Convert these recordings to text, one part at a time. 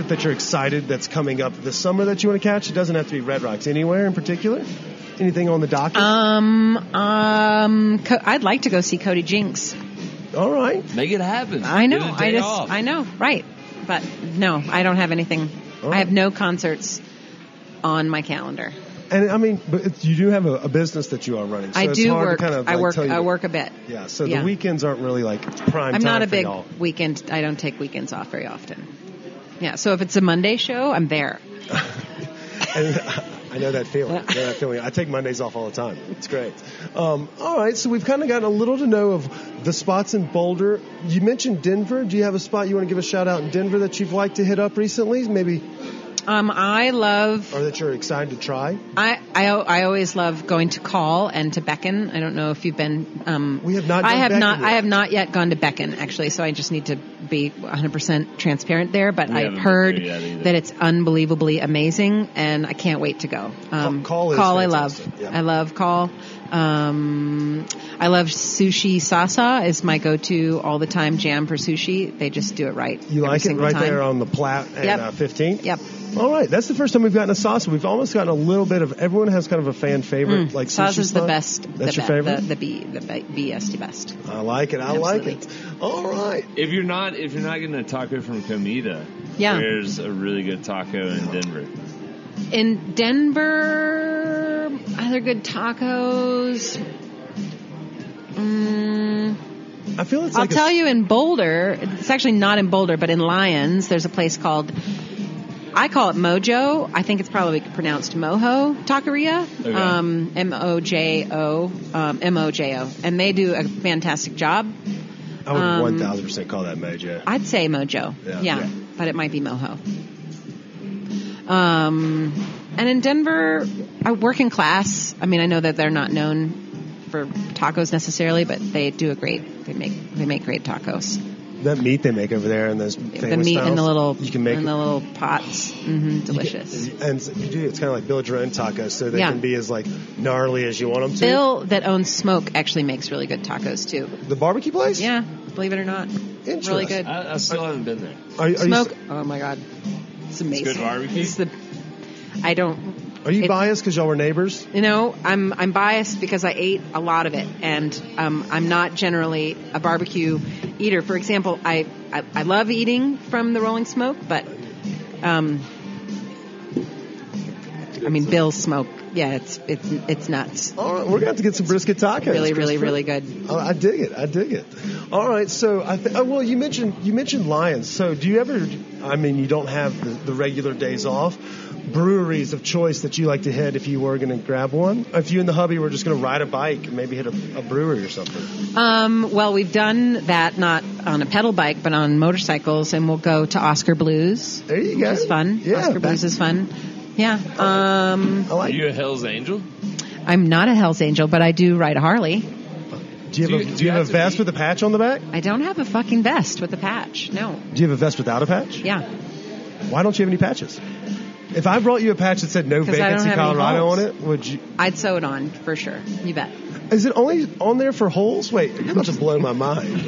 that you're excited that's coming up this summer that you want to catch? It doesn't have to be Red Rocks. Anywhere in particular? Anything on the docket? I'd like to go see Cody Jinks. All right. Make it happen. I know. Off. I know. Right. But no, I don't have anything. I have no concerts on my calendar. And I mean, but you do have a business that you are running. So I it's do hard work. To kind of, I like, work. I work a bit. Yeah. So the weekends aren't really like prime time. I'm not a big y'all. weekend. I don't take weekends off very often. Yeah. So if it's a Monday show, I'm there. And I know that feeling. I take Mondays off all the time. It's great. All right. So we've kind of gotten a little to know of the spots in Boulder. You mentioned Denver. Do you have a spot you want to give a shout out in Denver that you've liked to hit up recently? Maybe. I love. Or that you're excited to try? I always love going to Call and to Beacon. I don't know if you've been. We have not. I have not yet gone to Beacon actually, so I just need to be 100% transparent there. But I've heard that it's unbelievably amazing, and I can't wait to go. Call is Call. fantastic. I love Call. I love Sushi Sasa is my go-to all the time jam for sushi. They just do it right. You like it right time. there on the Platte and 15th? Yep. All right. That's the first time we've gotten a Sasa. We've almost gotten a little bit of, everyone has kind of a fan favorite. Like Sasa's the best. That's your favorite? The BST best. I like it. Absolutely. Like it. All right. If you're not getting a taco from Comida, there's a really good taco in Denver. In Denver, other good tacos. I feel it's I'll tell you in Boulder, it's actually not in Boulder, but in Lyons, there's a place called, I call it Mojo. I think it's probably pronounced Mojo Taqueria. Okay. M-O-J-O. And they do a fantastic job. I would 1,000% call that Mojo. I'd say Mojo. Yeah. But it might be Mojo. And in Denver, working class. I mean, I know that they're not known for tacos necessarily, but they do they make great tacos. That meat they make over there and those famous the meat styles, in the little you can make in the little pots, delicious. And you do. It's kind of like build your own tacos, so they can be as like gnarly as you want them to. Bill, that owns Smoke, actually makes really good tacos too. The barbecue place? Yeah, believe it or not, really good. I still haven't been there. Smoke. Oh my God, it's amazing. It's good barbecue. Are you biased because y'all were neighbors? You know, I'm biased because I ate a lot of it, and I'm not generally a barbecue eater. For example, I love eating from the Rolling Smoke, but I mean Bill's Smoke. Yeah, it's nuts. All right, we're gonna have to get some brisket tacos. Really good. Oh, I dig it. All right, so well, you mentioned Lyons. So do you ever? I mean, you don't have the regular days off. Breweries of choice that you like to hit if you were going to grab one? If you and the hubby were just going to ride a bike and maybe hit a brewery or something? Well, we've done that not on a pedal bike, but on motorcycles, and we'll go to Oscar Blues. There you go. Which is fun. Yeah, Oscar Blues is fun. Yeah. Are you a Hell's Angel? I'm not a Hell's Angel, but I do ride a Harley. Do you have a vest with a patch on the back? I don't have a fucking vest with a patch, no. Do you have a vest without a patch? Yeah. Why don't you have any patches? If I brought you a patch that said No Vacancy Colorado on it, would you? I'd sew it on, for sure. You bet. Is it only on there for holes? Wait, you're about to blow my mind.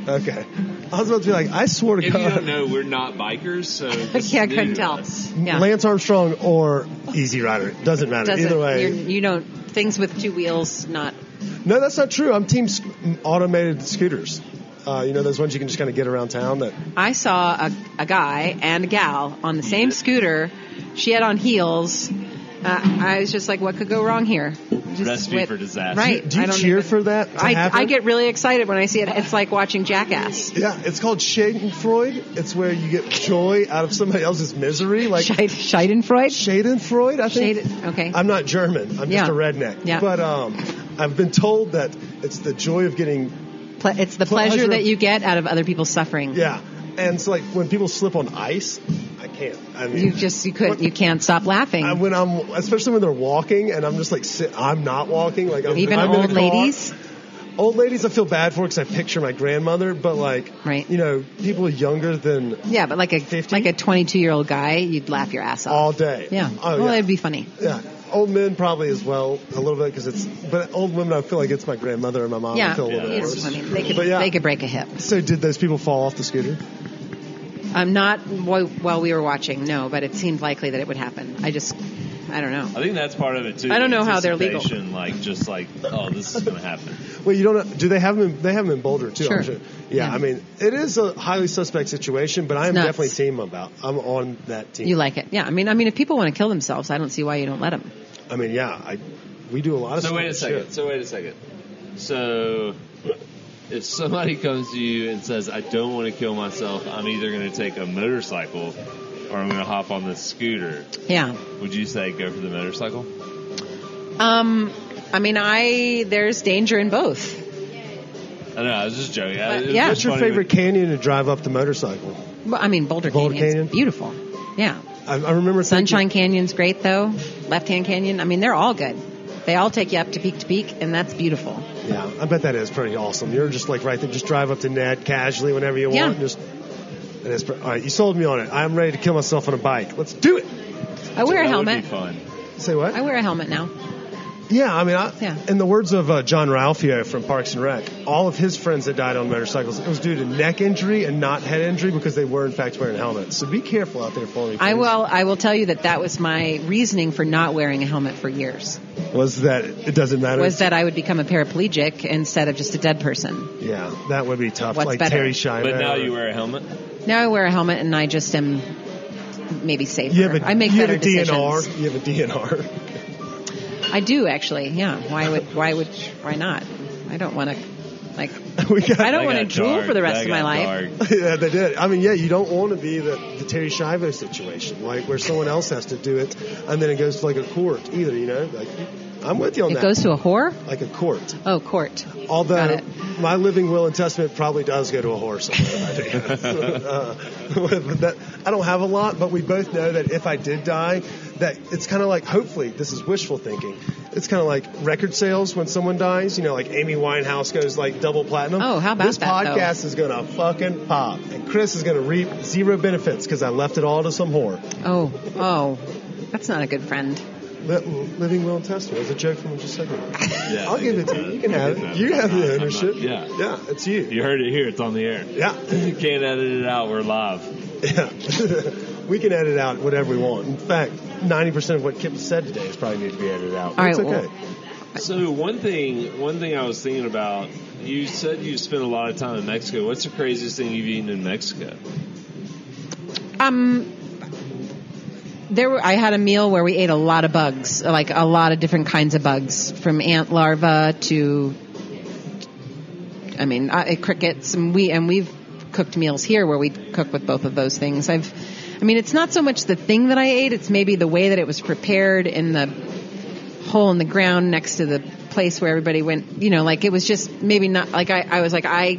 Okay. I was about to be like, I swore to God. If you don't know, we're not bikers, so I couldn't tell. Yeah. Lance Armstrong or Easy Rider. Doesn't matter. Either way. You don't, things with two wheels, not. No, that's not true. I'm team automated scooters. Those ones you can just kind of get around town. That I saw a guy and a gal on the same scooter. She had on heels. I was just like, what could go wrong here? Recipe for disaster. Right. Do you cheer for that to happen? I get really excited when I see it. It's like watching Jackass. Yeah, it's called Schadenfreude. It's where you get joy out of somebody else's misery. Like Schadenfreude? Schadenfreude, I think. Okay. I'm not German. I'm just a redneck. Yeah. But I've been told that it's the joy of getting... It's the pleasure that you get out of other people's suffering. Yeah. And so, like, when people slip on ice, I can't. I mean, you can't stop laughing. Especially when they're walking, and I'm just like, I'm not walking. Like, Even I'm old ladies? Old ladies I feel bad for because I picture my grandmother, but like, right. People younger than yeah, but like a 50? like a 22-year-old guy, you'd laugh your ass off. All day. Yeah. Oh, well, yeah. it'd be funny. Yeah. Old men probably as well, a little bit, but old women, I feel like it's my grandmother or my mom. Yeah, I feel a little it's worse. funny. They could break a hip. So did those people fall off the scooter? Not while we were watching, no, but it seemed likely that it would happen. I don't know. I think that's part of it too. I don't know how they're legal. Oh, this is going to happen. Well, you don't know. Do they have them? They have them in Boulder too. Sure. I'm sure. Yeah, I mean, it is a highly suspect situation, but I'm definitely I'm on that team. You like it? Yeah. I mean, if people want to kill themselves, I don't see why you don't let them. I mean, yeah, we do a lot of. So wait a second. So if somebody comes to you and says, "I don't want to kill myself. I'm either going to take a motorcycle or I'm going to hop on this scooter." Yeah. Would you say go for the motorcycle? I mean, there's danger in both. I don't know. I was just joking. Yeah. What's your favorite canyon to drive up the motorcycle? Well, I mean, Boulder Canyon's beautiful. Yeah. I remember Sunshine Canyon's great, though. Left Hand Canyon. I mean, they're all good. They all take you up to peak, and that's beautiful. Yeah, I bet that is pretty awesome. You're just like right there. Just drive up to Ned casually whenever you want. All right, you sold me on it. I'm ready to kill myself on a bike. Let's do it. I wear a helmet. Would be fun. Say what? I wear a helmet now. Yeah, I mean, in the words of John Ralphio from Parks and Rec, all of his friends that died on motorcycles, it was due to neck injury and not head injury because they were, in fact, wearing helmets. So be careful out there for me, please. I will tell you that was my reasoning for not wearing a helmet for years. Was that it doesn't matter? Was that I would become a paraplegic instead of just a dead person. Yeah, that would be tough. What's like better? Terry Scheimer. But now you wear a helmet? Now I wear a helmet and I just am maybe safer. I make better decisions. You have a DNR. I do actually, yeah. Why not? I don't want to, I don't want to drool for the rest of my life. Yeah, they did. I mean, yeah, you don't want to be the Terry Scheimer situation, like where someone else has to do it, and then it goes to like a court either, you know? Like, I'm with you on that. It goes to a whore? Like a court. Oh, court. Although my living will and testament probably does go to a whore somewhere. I don't have a lot, but we both know that if I did die, that it's kind of like, hopefully, this is wishful thinking. It's kind of like record sales when someone dies. You know, like Amy Winehouse goes like double platinum. Oh, how about this podcast is going to fucking pop. And Chris is going to reap zero benefits because I left it all to some whore. Oh. That's not a good friend. Living will and testament. It was a joke from just a second ago. Yeah, I'll give it to you. You can have it. You have the ownership. Yeah, it's you. You heard it here. It's on the air. Yeah. You can't edit it out. We're live. Yeah. We can edit out whatever we want. In fact, 90% of what Kip said today is probably need to be edited out. But it's okay. So one thing I was thinking about, you said you spent a lot of time in Mexico. What's the craziest thing you've eaten in Mexico? I had a meal where we ate a lot of bugs, like a lot of different kinds of bugs, from ant larvae to, crickets, and we've cooked meals here where we cook with both of those things. It's not so much the thing that I ate, it's maybe the way that it was prepared in the hole in the ground next to the place where everybody went, it was just maybe not, like I was like, I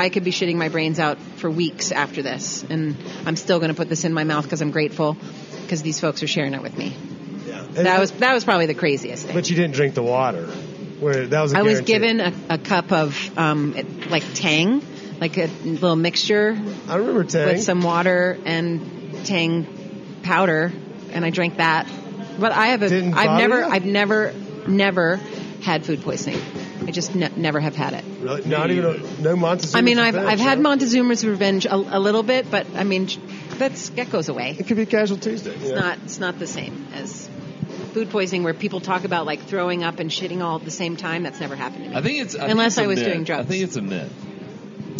could be shitting my brains out for weeks after this, and I'm still going to put this in my mouth because I'm grateful because these folks are sharing it with me. Yeah, that was probably the craziest thing. But you didn't drink the water. I was given a cup of Tang, like a little mixture. I remember Tang with some water and Tang powder, and I drank that. But I've never had food poisoning. I just never have had it. Really? Not even no Montezuma's Revenge? I've had Montezuma's Revenge a little bit, but that goes away. It could be Casual Tuesday. It's not the same as food poisoning where people talk about like throwing up and shitting all at the same time. That's never happened to me. I think it's unless I was doing drugs. I think it's a myth.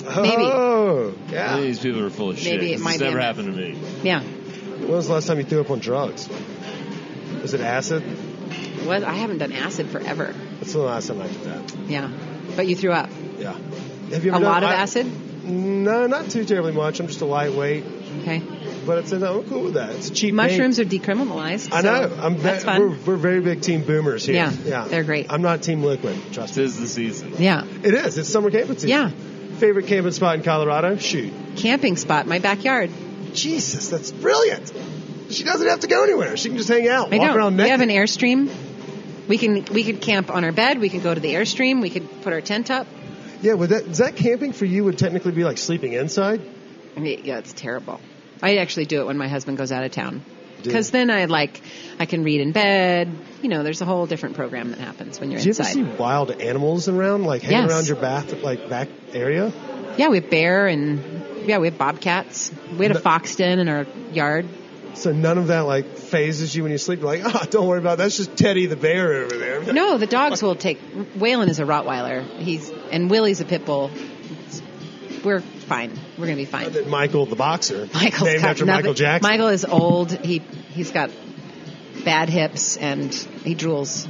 Maybe. Oh, yeah. I think these people are full of shit. Maybe it might it's never happened to me. Yeah. When was the last time you threw up on drugs? Was it acid? I haven't done acid forever. That's the last time I did that. Yeah. But you threw up? Yeah. Have you ever a lot of acid? No, not too terribly much. I'm just a lightweight. Okay. But I'm cool with that. It's a cheap Mushrooms are decriminalized. I know. That's fun. We're very big team boomers here. Yeah. They're great. I'm not team liquid. Trust me. It is the season. Yeah. It is. It's summer camping season. Yeah. Favorite camping spot in Colorado? Shoot. Camping spot, my backyard. Jesus, that's brilliant. She doesn't have to go anywhere. She can just hang out, walk around naked. We have an Airstream. We could camp on our bed. We could go to the Airstream. We could put our tent up. Yeah, is that camping for you would technically be like sleeping inside? Yeah, it's terrible. I actually do it when my husband goes out of town. Because then I can read in bed. There's a whole different program that happens when you're inside. Do you ever see wild animals around, hanging around your back area? Yeah, we have bear and Yeah, we have bobcats. We had a fox den in our yard. So none of that like phases you when you sleep. You're like, oh, don't worry about it. That's just Teddy the bear over there. No, the dogs will take. Waylon is a Rottweiler. And Willie's a pit bull. We're fine. We're gonna be fine. And then Michael the boxer, Michael's named after nothing. Michael Jackson. Michael is old. He's got bad hips and he drools.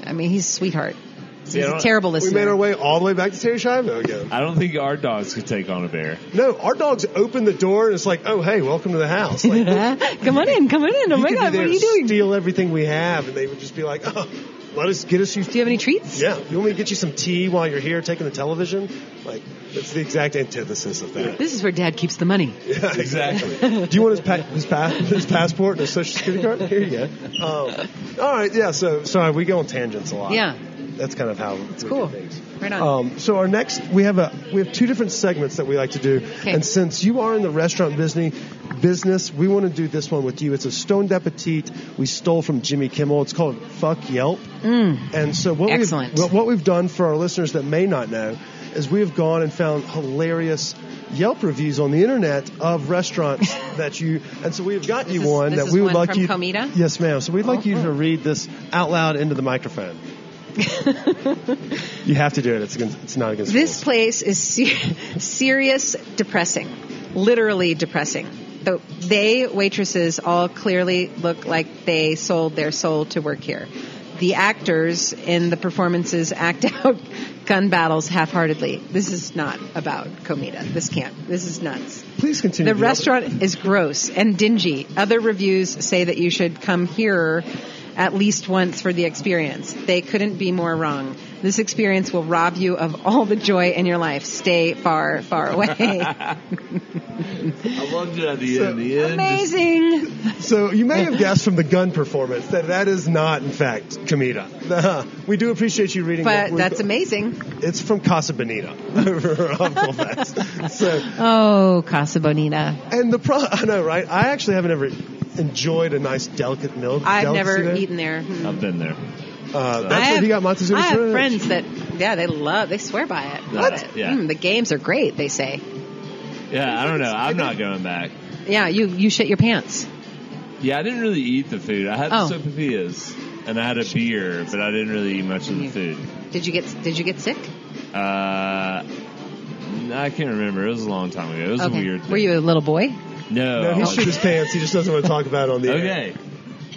I mean, he's a sweetheart. He's a terrible listener. We made our way all the way back to Terry Schiavo again. I don't think our dogs could take on a bear. No, our dogs open the door and it's like, oh, hey, welcome to the house. Like, come on in. Oh my God, what are you doing? Steal everything we have, and they would just be like, oh, get us. Do you have any treats? Yeah. You want me to get you some tea while you're here taking the television? Like, it's the exact antithesis of that. This is where Dad keeps the money. Yeah, exactly. Do you want his passport and his social security card? Here you go. All right. Yeah. So sorry, we go on tangents a lot. Yeah. That's kind of how it's cool. Right on. So our next, we have two different segments that we like to do, and since you are in the restaurant business, we want to do this one with you. It's a stoned Appetit we stole from Jimmy Kimmel. It's called Fuck Yelp. And so what we've done for our listeners that may not know is we have gone and found hilarious Yelp reviews on the internet of restaurants and so we've got you one that we would like you. Comida? Yes, ma'am. So we'd like you to read this out loud into the microphone. You have to do it. It's not against this rules. place is serious depressing, literally depressing. They waitresses all clearly look like they sold their soul to work here. The actors in the performances act out gun battles half-heartedly. This is not about Comida. This is nuts. Please continue. The restaurant is gross and dingy. Other reviews say that you should come here at least once for the experience. They couldn't be more wrong. This experience will rob you of all the joy in your life. Stay far, far away. I loved it at the end. Amazing. So you may have guessed from the gun performance that is not, in fact, Comida. We do appreciate you reading but that's amazing. It's from Casa Bonita over on Colfax. Casa Bonita. And I know, right? I actually haven't ever enjoyed a nice delicate milk. I've never eaten there. I've been there. That's you got Montezuma. I have friends that, they swear by it. What? Yeah. The games are great, they say. Yeah, I don't know. I'm not going back. Yeah, you shit your pants. Yeah, I didn't really eat the food. I had the sopapillas and I had a beer, but I didn't really eat much of the food. Did you get sick? I can't remember. It was a long time ago. It was a weird thing. Were you a little boy? No. He shit his pants. He just doesn't want to talk about it on the air. Okay.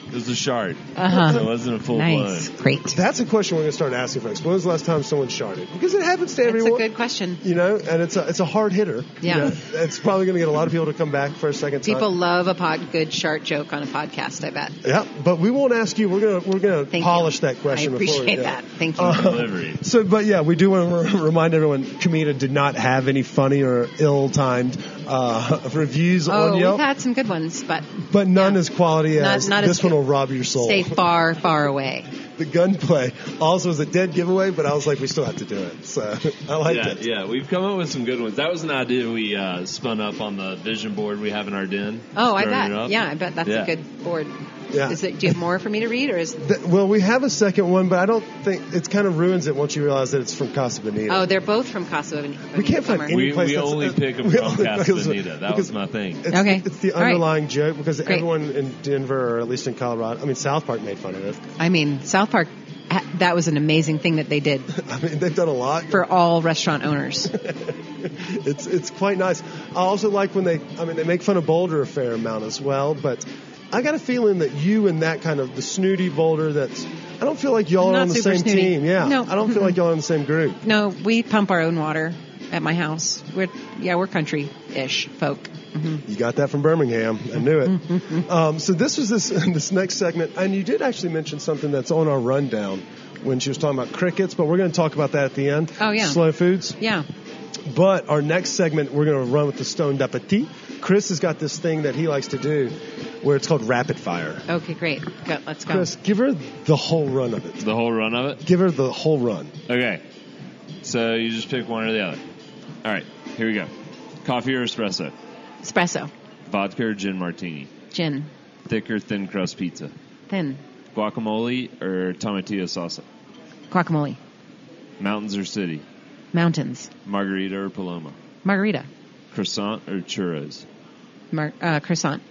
It was a shart. Uh-huh. So it wasn't a full nice. blown. Great. That's a question we're going to start asking folks. When was the last time someone sharted? Because it happens to everyone. That's a good question. You know, and it's a hard hitter. Yeah. You know, it's probably going to get a lot of people to come back for a second time. People love a good shart joke on a podcast, I bet. Yeah, but we won't ask you. We're going to polish that question. I appreciate that. Thank you. Delivery. So, but yeah, we do want to remind everyone, Comida did not have any funny or ill-timed reviews on Yelp. We've had some good ones, but none as quality as not this as one will rob your soul. Stay far, far away. The gunplay also was a dead giveaway, but I was like, we still have to do it. So I liked it. Yeah, we've come up with some good ones. That was an idea we spun up on the vision board we have in our den. Oh, I bet. Yeah, I bet that's a good board. Yeah. Do you have more for me to read, or is? Well, we have a second one, but I don't think it kind of ruins it once you realize that it's from Casa Bonita. Oh, they're both from Casa Bonita. We can't find any place. We only pick them from Casa Bonita. That was my thing. It's the underlying joke because everyone in Denver, or at least in Colorado, I mean, South Park made fun of it. I mean, South Park. That was an amazing thing that they did. I mean, they've done a lot for all restaurant owners. It's quite nice. I also like when they make fun of Boulder a fair amount as well, but I got a feeling that you and that kind of the snooty Boulder, I don't feel like y'all are on the same team. Yeah, no. I don't feel like y'all are in the same group. No, we pump our own water at my house. We're country-ish folk. Mm-hmm. You got that from Birmingham. I knew it. So this was this next segment, and you did actually mention something that's on our rundown when she was talking about crickets, but we're going to talk about that at the end. Oh, yeah. Slow foods. Yeah. But our next segment, we're going to run with the stoned Appetit. Chris has got this thing that he likes to do where it's called rapid fire. Okay, great. Let's go. Chris, give her the whole run of it. The whole run of it? Give her the whole run. Okay. So you just pick one or the other. All right, here we go. Coffee or espresso? Espresso. Vodka or gin martini? Gin. Thick or thin crust pizza? Thin. Guacamole or tomatillo salsa? Guacamole. Mountains or city? Mountains. Margarita or Paloma? Margarita. croissant or churros? Croissant.